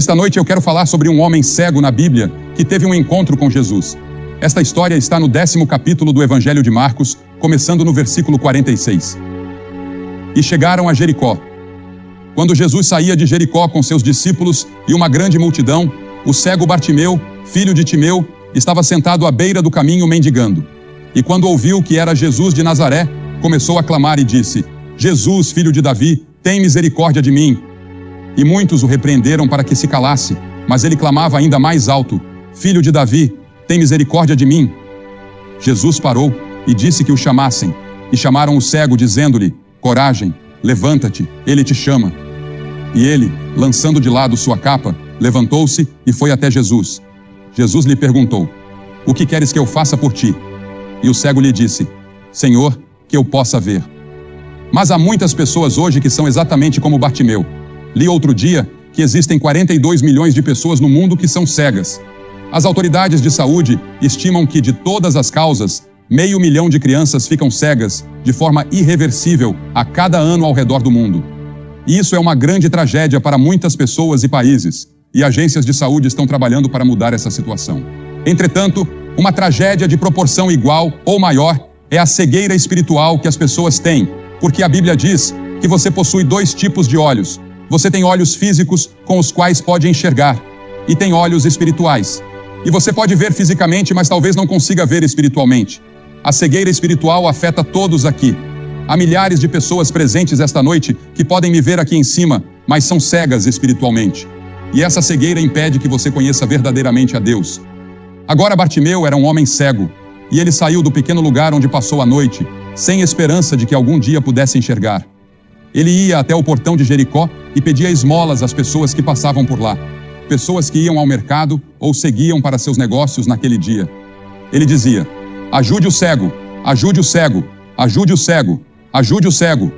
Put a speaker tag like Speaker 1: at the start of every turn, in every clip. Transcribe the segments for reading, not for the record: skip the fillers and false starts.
Speaker 1: Esta noite eu quero falar sobre um homem cego na Bíblia que teve um encontro com Jesus. Esta história está no 10º capítulo do Evangelho de Marcos, começando no versículo 46. E chegaram a Jericó. Quando Jesus saía de Jericó com seus discípulos e uma grande multidão, o cego Bartimeu, filho de Timeu, estava sentado à beira do caminho mendigando. E quando ouviu que era Jesus de Nazaré, começou a clamar e disse: Jesus, filho de Davi, tem misericórdia de mim. E muitos o repreenderam para que se calasse, mas ele clamava ainda mais alto: Filho de Davi, tem misericórdia de mim. Jesus parou e disse que o chamassem. E chamaram o cego, dizendo-lhe: Coragem, levanta-te, ele te chama. E ele, lançando de lado sua capa, levantou-se e foi até Jesus. Jesus lhe perguntou: O que queres que eu faça por ti? E o cego lhe disse: Senhor, que eu possa ver. Mas há muitas pessoas hoje que são exatamente como Bartimeu. Li outro dia que existem 42 milhões de pessoas no mundo que são cegas. As autoridades de saúde estimam que, de todas as causas, 500 mil de crianças ficam cegas de forma irreversível a cada ano ao redor do mundo. E isso é uma grande tragédia para muitas pessoas e países, e agências de saúde estão trabalhando para mudar essa situação. Entretanto, uma tragédia de proporção igual ou maior é a cegueira espiritual que as pessoas têm, porque a Bíblia diz que você possui 2 tipos de olhos. Você tem olhos físicos com os quais pode enxergar, e tem olhos espirituais. E você pode ver fisicamente, mas talvez não consiga ver espiritualmente. A cegueira espiritual afeta todos aqui. Há milhares de pessoas presentes esta noite que podem me ver aqui em cima, mas são cegas espiritualmente. E essa cegueira impede que você conheça verdadeiramente a Deus. Agora Bartimeu era um homem cego, e ele saiu do pequeno lugar onde passou a noite, sem esperança de que algum dia pudesse enxergar. Ele ia até o portão de Jericó e pedia esmolas às pessoas que passavam por lá, pessoas que iam ao mercado ou seguiam para seus negócios naquele dia. Ele dizia: ajude o cego, ajude o cego, ajude o cego, ajude o cego.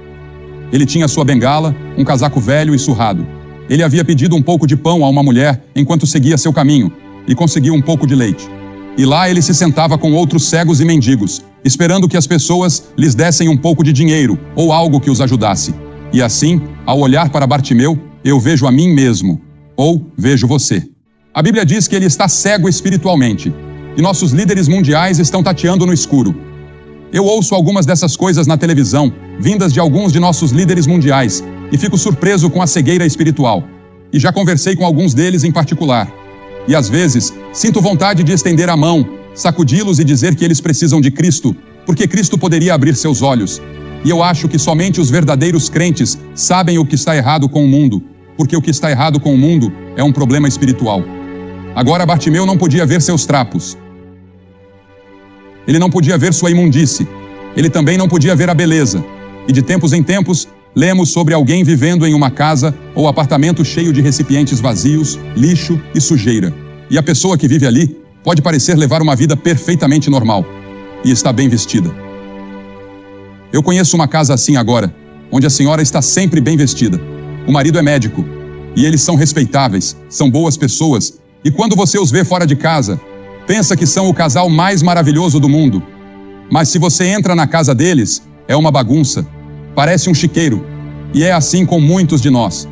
Speaker 1: Ele tinha sua bengala, um casaco velho e surrado. Ele havia pedido um pouco de pão a uma mulher enquanto seguia seu caminho e conseguiu um pouco de leite. E lá ele se sentava com outros cegos e mendigos, esperando que as pessoas lhes dessem um pouco de dinheiro ou algo que os ajudasse. E assim, ao olhar para Bartimeu, eu vejo a mim mesmo, ou vejo você. A Bíblia diz que ele está cego espiritualmente, e nossos líderes mundiais estão tateando no escuro. Eu ouço algumas dessas coisas na televisão, vindas de alguns de nossos líderes mundiais, e fico surpreso com a cegueira espiritual. E já conversei com alguns deles em particular. E às vezes, sinto vontade de estender a mão, sacudi-los e dizer que eles precisam de Cristo, porque Cristo poderia abrir seus olhos. E eu acho que somente os verdadeiros crentes sabem o que está errado com o mundo, porque o que está errado com o mundo é um problema espiritual. Agora Bartimeu não podia ver seus trapos. Ele não podia ver sua imundície. Ele também não podia ver a beleza. E de tempos em tempos, lemos sobre alguém vivendo em uma casa ou apartamento cheio de recipientes vazios, lixo e sujeira. E a pessoa que vive ali pode parecer levar uma vida perfeitamente normal e está bem vestida. Eu conheço uma casa assim agora, onde a senhora está sempre bem vestida. O marido é médico e eles são respeitáveis, são boas pessoas. E quando você os vê fora de casa, pensa que são o casal mais maravilhoso do mundo. Mas se você entra na casa deles, é uma bagunça. Parece um chiqueiro, e é assim com muitos de nós.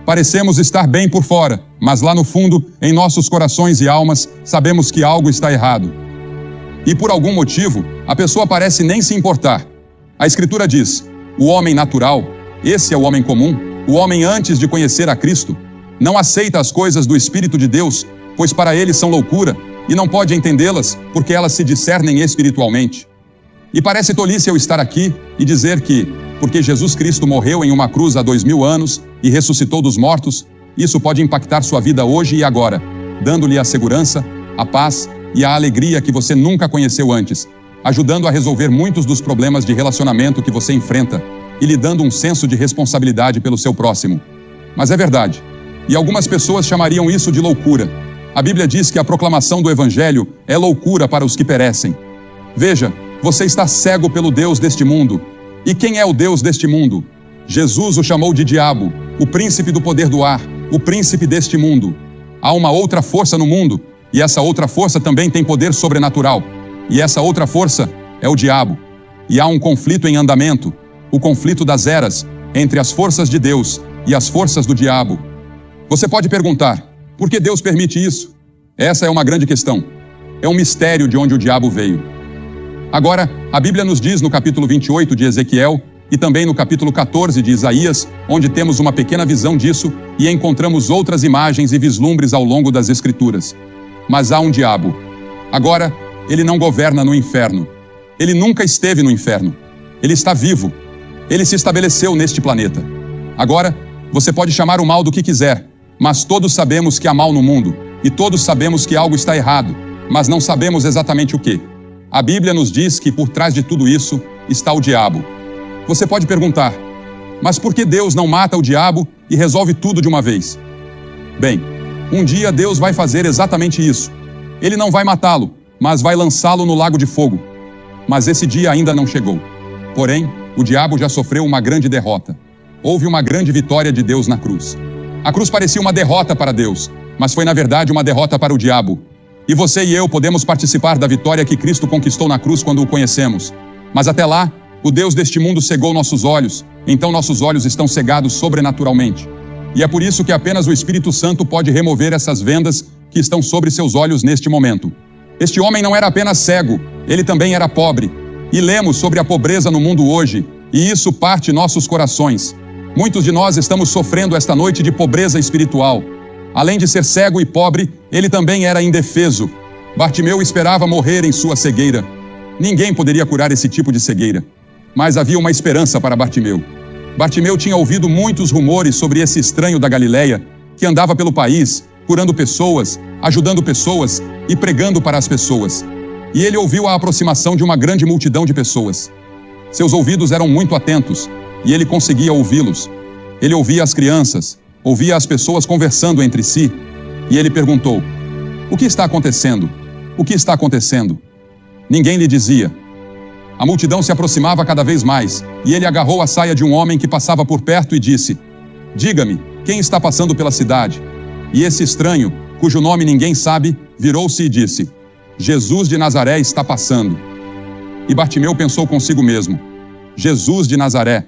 Speaker 1: Parecemos estar bem por fora, mas lá no fundo, em nossos corações e almas, sabemos que algo está errado. E por algum motivo, a pessoa parece nem se importar. A Escritura diz: o homem natural, esse é o homem comum, o homem antes de conhecer a Cristo, não aceita as coisas do Espírito de Deus, pois para ele são loucura, e não pode entendê-las, porque elas se discernem espiritualmente. E parece tolice eu estar aqui e dizer que, porque Jesus Cristo morreu em uma cruz há 2000 anos e ressuscitou dos mortos, isso pode impactar sua vida hoje e agora, dando-lhe a segurança, a paz e a alegria que você nunca conheceu antes, ajudando a resolver muitos dos problemas de relacionamento que você enfrenta e lhe dando um senso de responsabilidade pelo seu próximo. Mas é verdade, e algumas pessoas chamariam isso de loucura. A Bíblia diz que a proclamação do Evangelho é loucura para os que perecem. Veja, você está cego pelo Deus deste mundo. E quem é o Deus deste mundo? Jesus o chamou de diabo, o príncipe do poder do ar, o príncipe deste mundo. Há uma outra força no mundo, e essa outra força também tem poder sobrenatural. E essa outra força é o diabo. E há um conflito em andamento, o conflito das eras, entre as forças de Deus e as forças do diabo. Você pode perguntar: Por que Deus permite isso? Essa é uma grande questão. É um mistério de onde o diabo veio. Agora, a Bíblia nos diz no capítulo 28 de Ezequiel e também no capítulo 14 de Isaías, onde temos uma pequena visão disso e encontramos outras imagens e vislumbres ao longo das Escrituras. Mas há um diabo. Agora, ele não governa no inferno. Ele nunca esteve no inferno. Ele está vivo. Ele se estabeleceu neste planeta. Agora, você pode chamar o mal do que quiser, mas todos sabemos que há mal no mundo e todos sabemos que algo está errado, mas não sabemos exatamente o que. A Bíblia nos diz que por trás de tudo isso está o diabo. Você pode perguntar, mas por que Deus não mata o diabo e resolve tudo de uma vez? Bem, um dia Deus vai fazer exatamente isso. Ele não vai matá-lo, mas vai lançá-lo no lago de fogo. Mas esse dia ainda não chegou. Porém, o diabo já sofreu uma grande derrota. Houve uma grande vitória de Deus na cruz. A cruz parecia uma derrota para Deus, mas foi na verdade uma derrota para o diabo. E você e eu podemos participar da vitória que Cristo conquistou na cruz quando o conhecemos. Mas até lá, o Deus deste mundo cegou nossos olhos, então nossos olhos estão cegados sobrenaturalmente. E é por isso que apenas o Espírito Santo pode remover essas vendas que estão sobre seus olhos neste momento. Este homem não era apenas cego, ele também era pobre. E lemos sobre a pobreza no mundo hoje, e isso parte nossos corações. Muitos de nós estamos sofrendo esta noite de pobreza espiritual. Além de ser cego e pobre, ele também era indefeso. Bartimeu esperava morrer em sua cegueira. Ninguém poderia curar esse tipo de cegueira. Mas havia uma esperança para Bartimeu. Bartimeu tinha ouvido muitos rumores sobre esse estranho da Galileia, que andava pelo país, curando pessoas, ajudando pessoas e pregando para as pessoas. E ele ouviu a aproximação de uma grande multidão de pessoas. Seus ouvidos eram muito atentos, e ele conseguia ouvi-los. Ele ouvia as crianças, ouvia as pessoas conversando entre si, e ele perguntou, o que está acontecendo? O que está acontecendo? Ninguém lhe dizia. A multidão se aproximava cada vez mais, e ele agarrou a saia de um homem que passava por perto e disse, diga-me, quem está passando pela cidade? E esse estranho, cujo nome ninguém sabe, virou-se e disse, Jesus de Nazaré está passando. E Bartimeu pensou consigo mesmo, Jesus de Nazaré,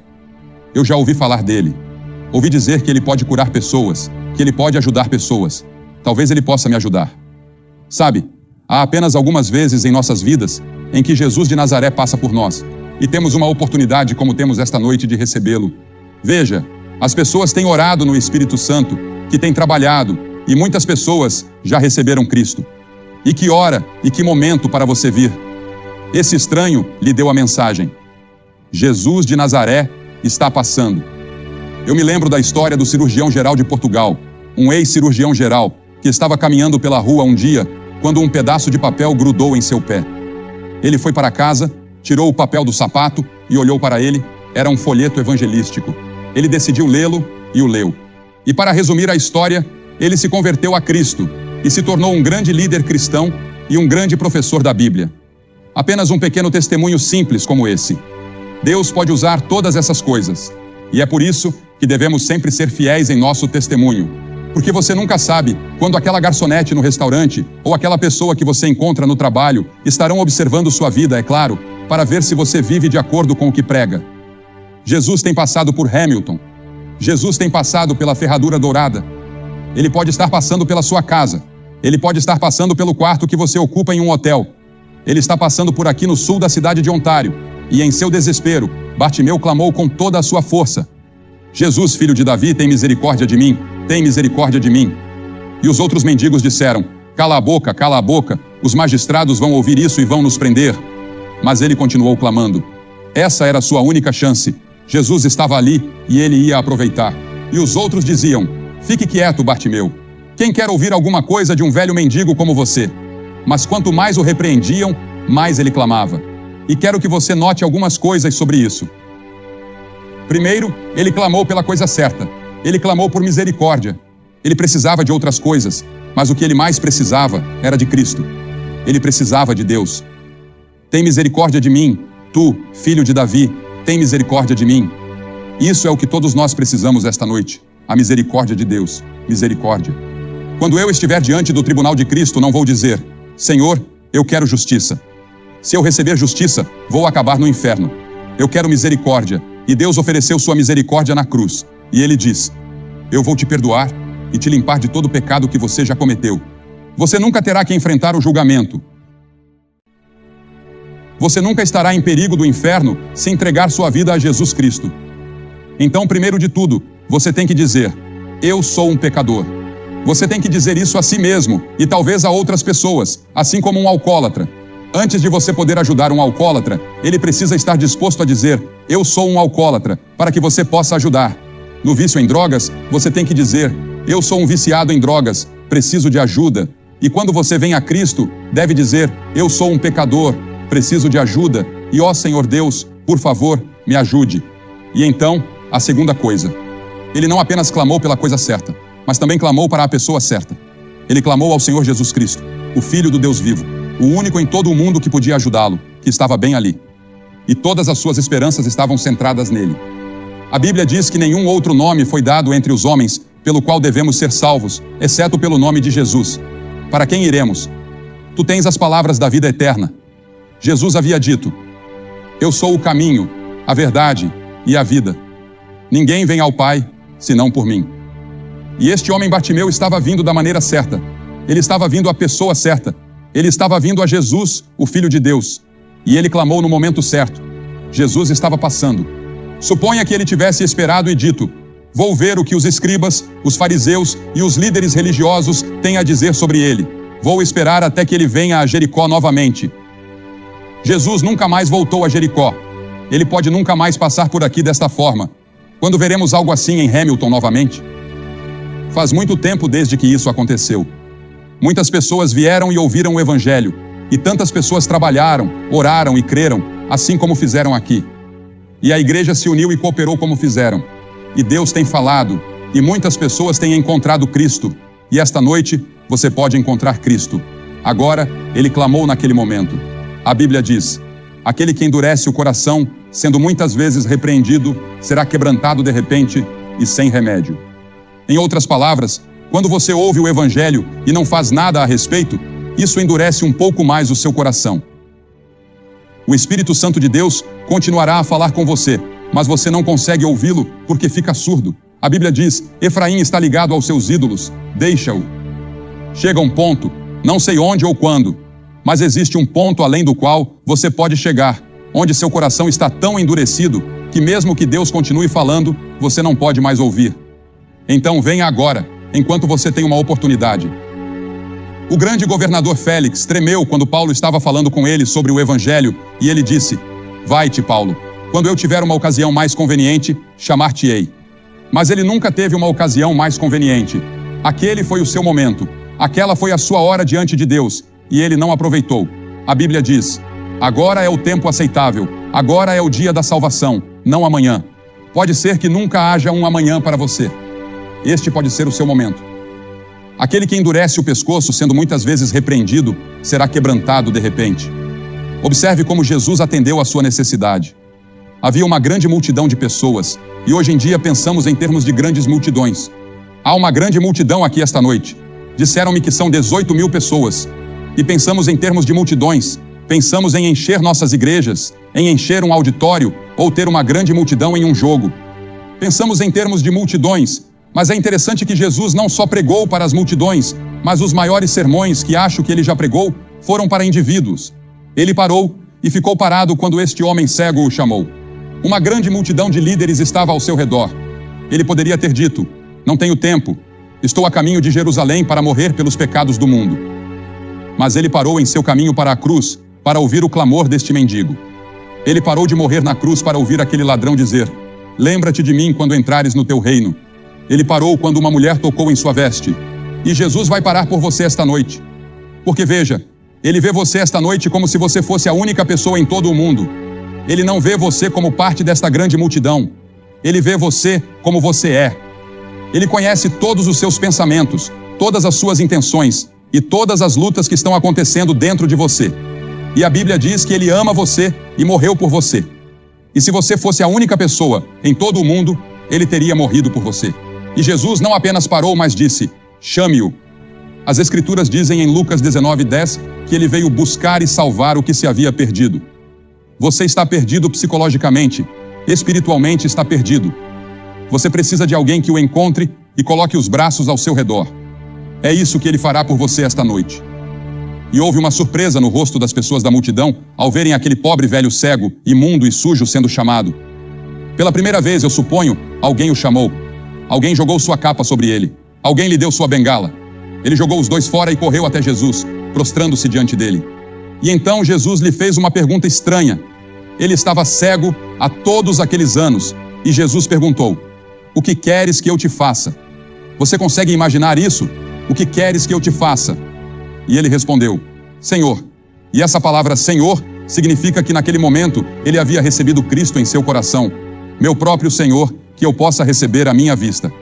Speaker 1: eu já ouvi falar dele. Ouvi dizer que ele pode curar pessoas, que ele pode ajudar pessoas. Talvez ele possa me ajudar. Sabe, há apenas algumas vezes em nossas vidas em que Jesus de Nazaré passa por nós, e temos uma oportunidade como temos esta noite de recebê-lo. Veja, as pessoas têm orado no Espírito Santo, que tem trabalhado, e muitas pessoas já receberam Cristo. E que hora e que momento para você vir. Esse estranho lhe deu a mensagem. Jesus de Nazaré está passando. Eu me lembro da história do cirurgião-geral de Portugal, um ex-cirurgião-geral, que estava caminhando pela rua um dia, quando um pedaço de papel grudou em seu pé. Ele foi para casa, tirou o papel do sapato e olhou para ele. Era um folheto evangelístico. Ele decidiu lê-lo e o leu. E para resumir a história, ele se converteu a Cristo e se tornou um grande líder cristão e um grande professor da Bíblia. Apenas um pequeno testemunho simples como esse. Deus pode usar todas essas coisas. E é por isso que devemos sempre ser fiéis em nosso testemunho. Porque você nunca sabe quando aquela garçonete no restaurante ou aquela pessoa que você encontra no trabalho estarão observando sua vida, é claro, para ver se você vive de acordo com o que prega. Jesus tem passado por Hamilton. Jesus tem passado pela Ferradura Dourada. Ele pode estar passando pela sua casa. Ele pode estar passando pelo quarto que você ocupa em um hotel. Ele está passando por aqui no sul da cidade de Ontário. E em seu desespero, Bartimeu clamou com toda a sua força. Jesus, filho de Davi, tem misericórdia de mim. Tem misericórdia de mim. E os outros mendigos disseram, cala a boca, os magistrados vão ouvir isso e vão nos prender. Mas ele continuou clamando. Essa era a sua única chance. Jesus estava ali e ele ia aproveitar. E os outros diziam, fique quieto, Bartimeu. Quem quer ouvir alguma coisa de um velho mendigo como você? Mas quanto mais o repreendiam, mais ele clamava. E quero que você note algumas coisas sobre isso. Primeiro, ele clamou pela coisa certa. Ele clamou por misericórdia. Ele precisava de outras coisas, mas o que ele mais precisava era de Cristo. Ele precisava de Deus. Tem misericórdia de mim, tu, filho de Davi, tem misericórdia de mim. Isso é o que todos nós precisamos esta noite. A misericórdia de Deus. Misericórdia. Quando eu estiver diante do tribunal de Cristo, não vou dizer, Senhor, eu quero justiça. Se eu receber justiça, vou acabar no inferno. Eu quero misericórdia. E Deus ofereceu sua misericórdia na cruz. E ele diz, eu vou te perdoar, e te limpar de todo o pecado que você já cometeu. Você nunca terá que enfrentar o julgamento. Você nunca estará em perigo do inferno se entregar sua vida a Jesus Cristo. Então, primeiro de tudo, você tem que dizer: eu sou um pecador. Você tem que dizer isso a si mesmo e talvez a outras pessoas, assim como um alcoólatra. Antes de você poder ajudar um alcoólatra, ele precisa estar disposto a dizer: eu sou um alcoólatra, para que você possa ajudar. No vício em drogas, você tem que dizer: eu sou um viciado em drogas, preciso de ajuda. E quando você vem a Cristo, deve dizer: eu sou um pecador, preciso de ajuda, e ó Senhor Deus, por favor, me ajude. E então, a segunda coisa, ele não apenas clamou pela coisa certa, mas também clamou para a pessoa certa. Ele clamou ao Senhor Jesus Cristo, o Filho do Deus vivo, o único em todo o mundo que podia ajudá-lo, que estava bem ali. E todas as suas esperanças estavam centradas nele. A Bíblia diz que nenhum outro nome foi dado entre os homens pelo qual devemos ser salvos, exceto pelo nome de Jesus. Para quem iremos? Tu tens as palavras da vida eterna. Jesus havia dito: eu sou o caminho, a verdade e a vida. Ninguém vem ao Pai, senão por mim. E este homem Bartimeu estava vindo da maneira certa. Ele estava vindo à pessoa certa. Ele estava vindo a Jesus, o Filho de Deus. E ele clamou no momento certo. Jesus estava passando. Suponha que ele tivesse esperado e dito: vou ver o que os escribas, os fariseus e os líderes religiosos têm a dizer sobre ele. Vou esperar até que ele venha a Jericó novamente. Jesus nunca mais voltou a Jericó. Ele pode nunca mais passar por aqui desta forma. Quando veremos algo assim em Hamilton novamente? Faz muito tempo desde que isso aconteceu. Muitas pessoas vieram e ouviram o Evangelho, e tantas pessoas trabalharam, oraram e creram, assim como fizeram aqui. E a igreja se uniu e cooperou como fizeram. E Deus tem falado, e muitas pessoas têm encontrado Cristo. E esta noite, você pode encontrar Cristo. Agora, ele clamou naquele momento. A Bíblia diz: aquele que endurece o coração, sendo muitas vezes repreendido, será quebrantado de repente e sem remédio. Em outras palavras, quando você ouve o Evangelho e não faz nada a respeito, isso endurece um pouco mais o seu coração. O Espírito Santo de Deus continuará a falar com você, mas você não consegue ouvi-lo porque fica surdo. A Bíblia diz: Efraim está ligado aos seus ídolos, deixa-o. Chega um ponto, não sei onde ou quando, mas existe um ponto além do qual você pode chegar, onde seu coração está tão endurecido que mesmo que Deus continue falando, você não pode mais ouvir. Então venha agora, enquanto você tem uma oportunidade. O grande governador Félix tremeu quando Paulo estava falando com ele sobre o Evangelho e ele disse: vai-te, Paulo, quando eu tiver uma ocasião mais conveniente, chamar-te-ei. Mas ele nunca teve uma ocasião mais conveniente. Aquele foi o seu momento, aquela foi a sua hora diante de Deus, e ele não aproveitou. A Bíblia diz: agora é o tempo aceitável, agora é o dia da salvação, não amanhã. Pode ser que nunca haja um amanhã para você. Este pode ser o seu momento. Aquele que endurece o pescoço, sendo muitas vezes repreendido, será quebrantado de repente. Observe como Jesus atendeu à sua necessidade. Havia uma grande multidão de pessoas, e hoje em dia pensamos em termos de grandes multidões. Há uma grande multidão aqui esta noite. Disseram-me que são 18 mil pessoas. E pensamos em termos de multidões. Pensamos em encher nossas igrejas, em encher um auditório ou ter uma grande multidão em um jogo. Pensamos em termos de multidões, mas é interessante que Jesus não só pregou para as multidões, mas os maiores sermões que acho que ele já pregou foram para indivíduos. Ele parou e ficou parado quando este homem cego o chamou. Uma grande multidão de líderes estava ao seu redor. Ele poderia ter dito: não tenho tempo, estou a caminho de Jerusalém para morrer pelos pecados do mundo. Mas ele parou em seu caminho para a cruz para ouvir o clamor deste mendigo. Ele parou de morrer na cruz para ouvir aquele ladrão dizer: lembra-te de mim quando entrares no teu reino. Ele parou quando uma mulher tocou em sua veste. E Jesus vai parar por você esta noite. Porque veja, ele vê você esta noite como se você fosse a única pessoa em todo o mundo. Ele não vê você como parte desta grande multidão. Ele vê você como você é. Ele conhece todos os seus pensamentos, todas as suas intenções e todas as lutas que estão acontecendo dentro de você. E a Bíblia diz que ele ama você e morreu por você. E se você fosse a única pessoa em todo o mundo, ele teria morrido por você. E Jesus não apenas parou, mas disse: chame-o. As Escrituras dizem em Lucas 19:10 que ele veio buscar e salvar o que se havia perdido. Você está perdido psicologicamente, espiritualmente está perdido. Você precisa de alguém que o encontre e coloque os braços ao seu redor. É isso que ele fará por você esta noite. E houve uma surpresa no rosto das pessoas da multidão ao verem aquele pobre velho cego, imundo e sujo sendo chamado. Pela primeira vez, eu suponho, alguém o chamou. Alguém jogou sua capa sobre ele. Alguém lhe deu sua bengala. Ele jogou os dois fora e correu até Jesus, prostrando-se diante dele. E então Jesus lhe fez uma pergunta estranha. Ele estava cego há todos aqueles anos, e Jesus perguntou: "O que queres que eu te faça?" Você consegue imaginar isso? O que queres que eu te faça? E ele respondeu: "Senhor." E essa palavra Senhor significa que naquele momento ele havia recebido Cristo em seu coração. Meu próprio Senhor, que eu possa receber à minha vista.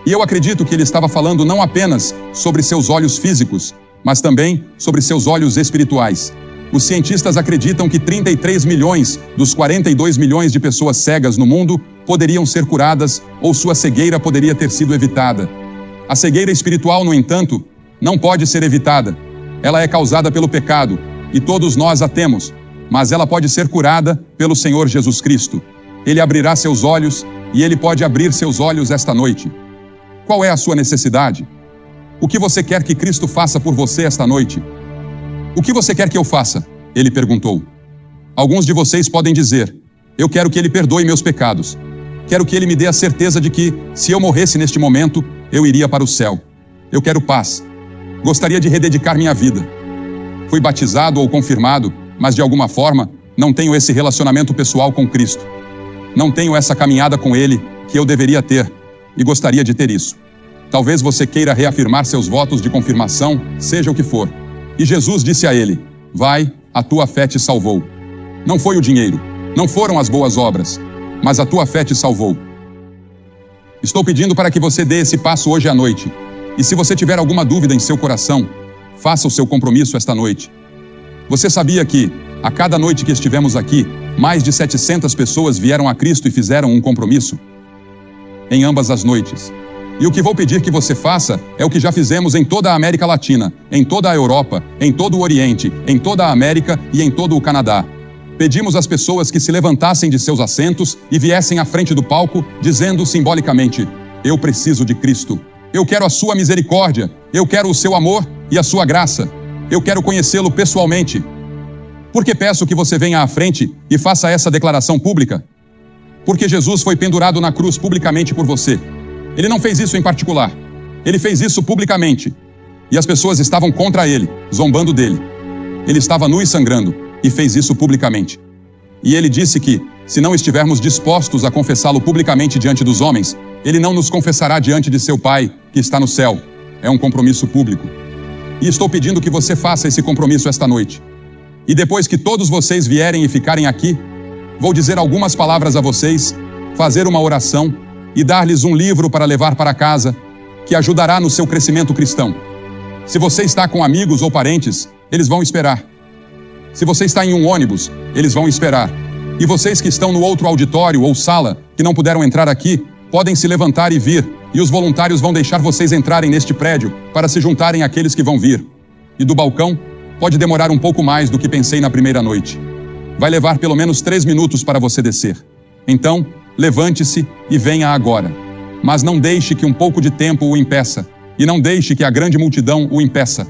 Speaker 1: E eu acredito que ele estava falando não apenas sobre seus olhos físicos, mas também sobre seus olhos espirituais. Os cientistas acreditam que 33 milhões dos 42 milhões de pessoas cegas no mundo poderiam ser curadas ou sua cegueira poderia ter sido evitada. A cegueira espiritual, no entanto, não pode ser evitada. Ela é causada pelo pecado, e todos nós a temos, mas ela pode ser curada pelo Senhor Jesus Cristo. Ele abrirá seus olhos, e Ele pode abrir seus olhos esta noite. Qual é a sua necessidade? O que você quer que Cristo faça por você esta noite? O que você quer que eu faça? Ele perguntou. Alguns de vocês podem dizer: eu quero que Ele perdoe meus pecados. Quero que Ele me dê a certeza de que, se eu morresse neste momento, eu iria para o céu. Eu quero paz. Gostaria de rededicar minha vida. Fui batizado ou confirmado, mas de alguma forma não tenho esse relacionamento pessoal com Cristo. Não tenho essa caminhada com Ele que eu deveria ter, e gostaria de ter isso. Talvez você queira reafirmar seus votos de confirmação, seja o que for. E Jesus disse a ele: vai, a tua fé te salvou. Não foi o dinheiro, não foram as boas obras, mas a tua fé te salvou. Estou pedindo para que você dê esse passo hoje à noite. E se você tiver alguma dúvida em seu coração, faça o seu compromisso esta noite. Você sabia que, a cada noite que estivemos aqui, mais de 700 pessoas vieram a Cristo e fizeram um compromisso? Em ambas as noites. E o que vou pedir que você faça é o que já fizemos em toda a América Latina, em toda a Europa, em todo o Oriente, em toda a América e em todo o Canadá. Pedimos às pessoas que se levantassem de seus assentos e viessem à frente do palco, dizendo simbolicamente: eu preciso de Cristo. Eu quero a sua misericórdia. Eu quero o seu amor e a sua graça. Eu quero conhecê-lo pessoalmente. Por que peço que você venha à frente e faça essa declaração pública? Porque Jesus foi pendurado na cruz publicamente por você. Ele não fez isso em particular. Ele fez isso publicamente. E as pessoas estavam contra ele, zombando dele. Ele estava nu e sangrando, e fez isso publicamente. E ele disse que, se não estivermos dispostos a confessá-lo publicamente diante dos homens, ele não nos confessará diante de seu Pai, que está no céu. É um compromisso público. E estou pedindo que você faça esse compromisso esta noite. E depois que todos vocês vierem e ficarem aqui, vou dizer algumas palavras a vocês, fazer uma oração e dar-lhes um livro para levar para casa, que ajudará no seu crescimento cristão. Se você está com amigos ou parentes, eles vão esperar. Se você está em um ônibus, eles vão esperar. E vocês que estão no outro auditório ou sala, que não puderam entrar aqui, podem se levantar e vir, e os voluntários vão deixar vocês entrarem neste prédio para se juntarem àqueles que vão vir. E do balcão, pode demorar um pouco mais do que pensei na primeira noite. Vai levar pelo menos 3 minutos para você descer. Então, levante-se e venha agora. Mas não deixe que um pouco de tempo o impeça, e não deixe que a grande multidão o impeça.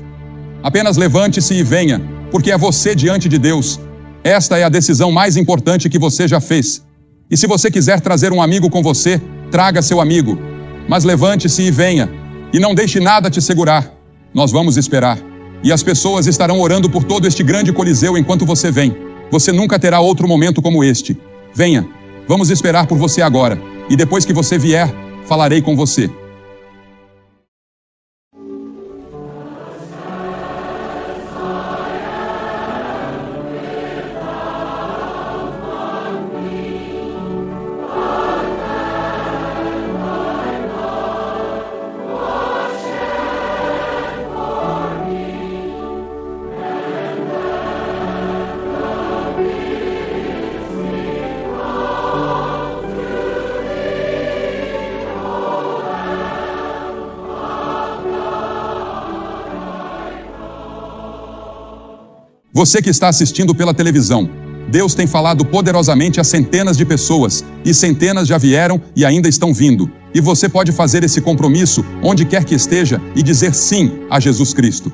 Speaker 1: Apenas levante-se e venha, porque é você diante de Deus. Esta é a decisão mais importante que você já fez. E se você quiser trazer um amigo com você, traga seu amigo. Mas levante-se e venha, e não deixe nada te segurar. Nós vamos esperar. E as pessoas estarão orando por todo este grande coliseu enquanto você vem. Você nunca terá outro momento como este. Venha, vamos esperar por você agora. E depois que você vier, falarei com você. Você que está assistindo pela televisão, Deus tem falado poderosamente a centenas de pessoas, e centenas já vieram e ainda estão vindo. E você pode fazer esse compromisso onde quer que esteja e dizer sim a Jesus Cristo.